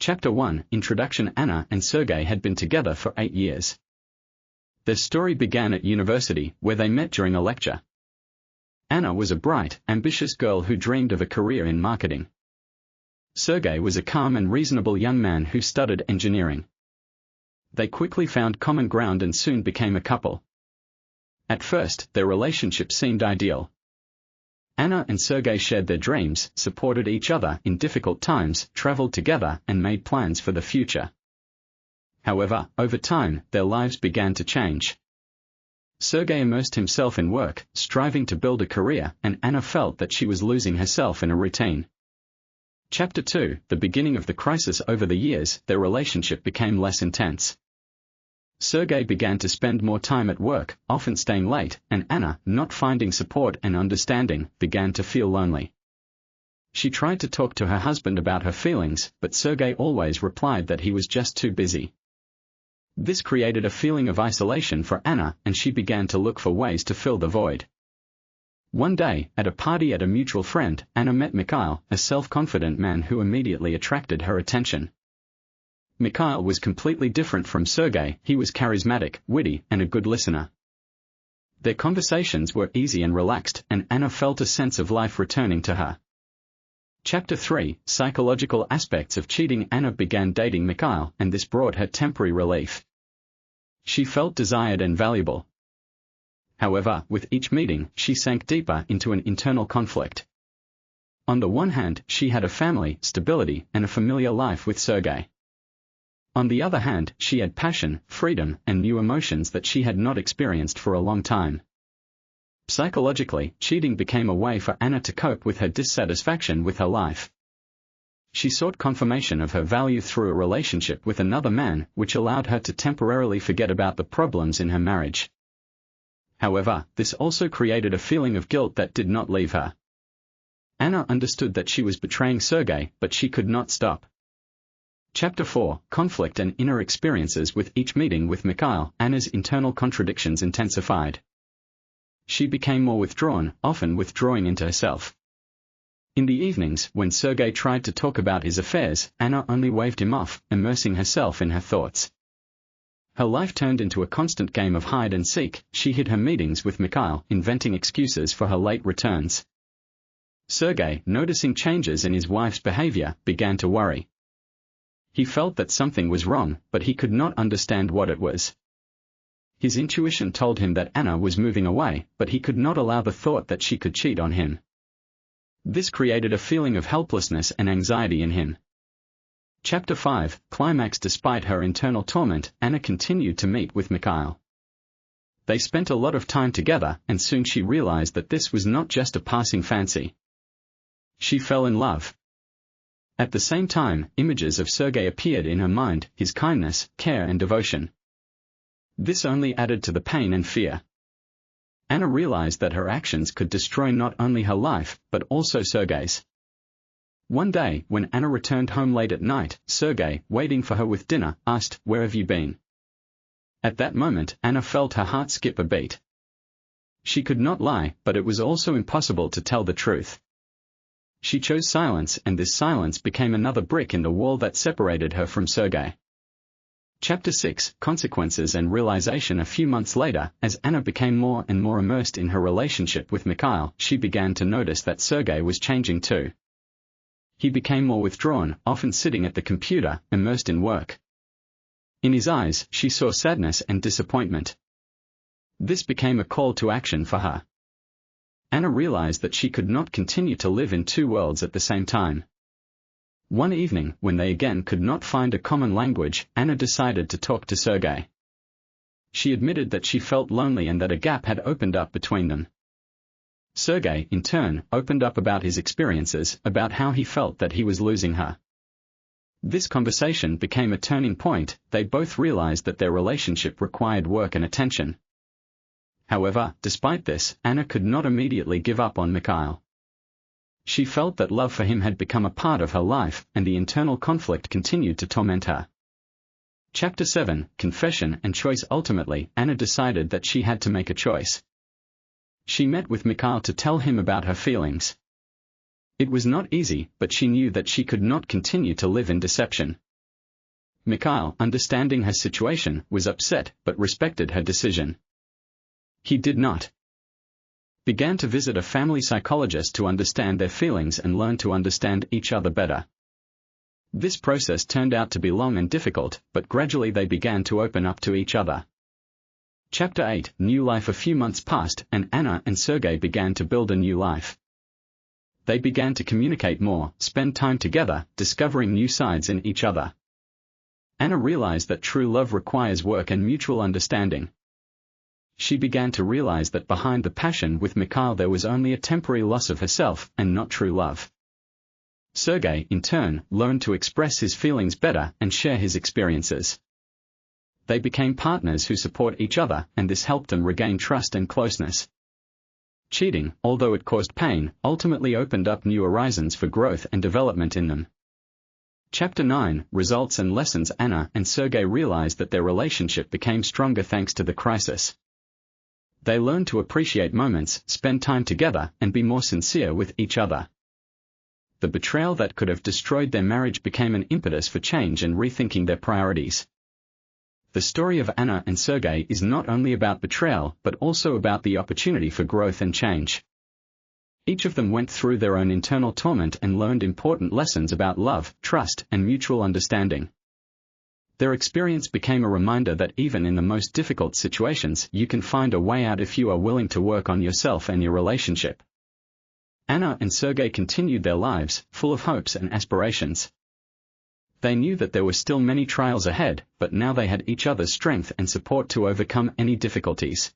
Chapter 1 Introduction. Anna and Sergei had been together for 8 years. Their story began at university, where they met during a lecture. Anna was a bright, ambitious girl who dreamed of a career in marketing. Sergei was a calm and reasonable young man who studied engineering. They quickly found common ground and soon became a couple. At first, their relationship seemed ideal. Anna and Sergei shared their dreams, supported each other in difficult times, traveled together, and made plans for the future. However, over time, their lives began to change. Sergei immersed himself in work, striving to build a career, and Anna felt that she was losing herself in a routine. Chapter 2 The beginning of the crisis. Over the years, their relationship became less intense. Sergei began to spend more time at work, often staying late, and Anna, not finding support and understanding, began to feel lonely. She tried to talk to her husband about her feelings, but Sergei always replied that he was just too busy. This created a feeling of isolation for Anna, and she began to look for ways to fill the void. One day, at a party at a mutual friend, Anna met Mikhail, a self-confident man who immediately attracted her attention. Mikhail was completely different from Sergei. He was charismatic, witty, and a good listener. Their conversations were easy and relaxed, and Anna felt a sense of life returning to her. Chapter 3 Psychological aspects of cheating. Anna began dating Mikhail, and this brought her temporary relief. She felt desired and valuable. However, with each meeting, she sank deeper into an internal conflict. On the one hand, she had a family, stability, and a familiar life with Sergei. On the other hand, she had passion, freedom, and new emotions that she had not experienced for a long time. Psychologically, cheating became a way for Anna to cope with her dissatisfaction with her life. She sought confirmation of her value through a relationship with another man, which allowed her to temporarily forget about the problems in her marriage. However, this also created a feeling of guilt that did not leave her. Anna understood that she was betraying Sergei, but she could not stop. Chapter 4 Conflict and inner experiences. With each meeting with Mikhail, Anna's internal contradictions intensified. She became more withdrawn, often withdrawing into herself. In the evenings, when Sergei tried to talk about his affairs, Anna only waved him off, immersing herself in her thoughts. Her life turned into a constant game of hide and seek. She hid her meetings with Mikhail, inventing excuses for her late returns. Sergei, noticing changes in his wife's behavior, began to worry. He felt that something was wrong, but he could not understand what it was. His intuition told him that Anna was moving away, but he could not allow the thought that she could cheat on him. This created a feeling of helplessness and anxiety in him. Chapter 5 Climax. Despite her internal torment, Anna continued to meet with Mikhail. They spent a lot of time together, and soon she realized that this was not just a passing fancy. She fell in love. At the same time, images of Sergei appeared in her mind, his kindness, care and devotion. This only added to the pain and fear. Anna realized that her actions could destroy not only her life, but also Sergei's. One day, when Anna returned home late at night, Sergei, waiting for her with dinner, asked, "Where have you been?" At that moment, Anna felt her heart skip a beat. She could not lie, but it was also impossible to tell the truth. She chose silence, and this silence became another brick in the wall that separated her from Sergei. Chapter 6 Consequences and Realization. A few months later, as Anna became more and more immersed in her relationship with Mikhail, she began to notice that Sergei was changing too. He became more withdrawn, often sitting at the computer, immersed in work. In his eyes, she saw sadness and disappointment. This became a call to action for her. Anna realized that she could not continue to live in two worlds at the same time. One evening, when they again could not find a common language, Anna decided to talk to Sergei. She admitted that she felt lonely and that a gap had opened up between them. Sergei, in turn, opened up about his experiences, about how he felt that he was losing her. This conversation became a turning point. They both realized that their relationship required work and attention. However, despite this, Anna could not immediately give up on Mikhail. She felt that love for him had become a part of her life, and the internal conflict continued to torment her. Chapter 7 Confession and Choice. Ultimately, Anna decided that she had to make a choice. She met with Mikhail to tell him about her feelings. It was not easy, but she knew that she could not continue to live in deception. Mikhail, understanding her situation, was upset but respected her decision. He did not. Began to visit a family psychologist to understand their feelings and learn to understand each other better. This process turned out to be long and difficult, but gradually they began to open up to each other. Chapter 8, New Life. A few months passed, and Anna and Sergei began to build a new life. They began to communicate more, spend time together, discovering new sides in each other. Anna realized that true love requires work and mutual understanding. She began to realize that behind the passion with Mikhail there was only a temporary loss of herself, and not true love. Sergei, in turn, learned to express his feelings better and share his experiences. They became partners who support each other, and this helped them regain trust and closeness. Cheating, although it caused pain, ultimately opened up new horizons for growth and development in them. Chapter 9, Results and Lessons. Anna and Sergei realized that their relationship became stronger thanks to the crisis. They learned to appreciate moments, spend time together, and be more sincere with each other. The betrayal that could have destroyed their marriage became an impetus for change and rethinking their priorities. The story of Anna and Sergei is not only about betrayal but also about the opportunity for growth and change. Each of them went through their own internal torment and learned important lessons about love, trust, and mutual understanding. Their experience became a reminder that even in the most difficult situations you can find a way out if you are willing to work on yourself and your relationship. Anna and Sergei continued their lives, full of hopes and aspirations. They knew that there were still many trials ahead, but now they had each other's strength and support to overcome any difficulties.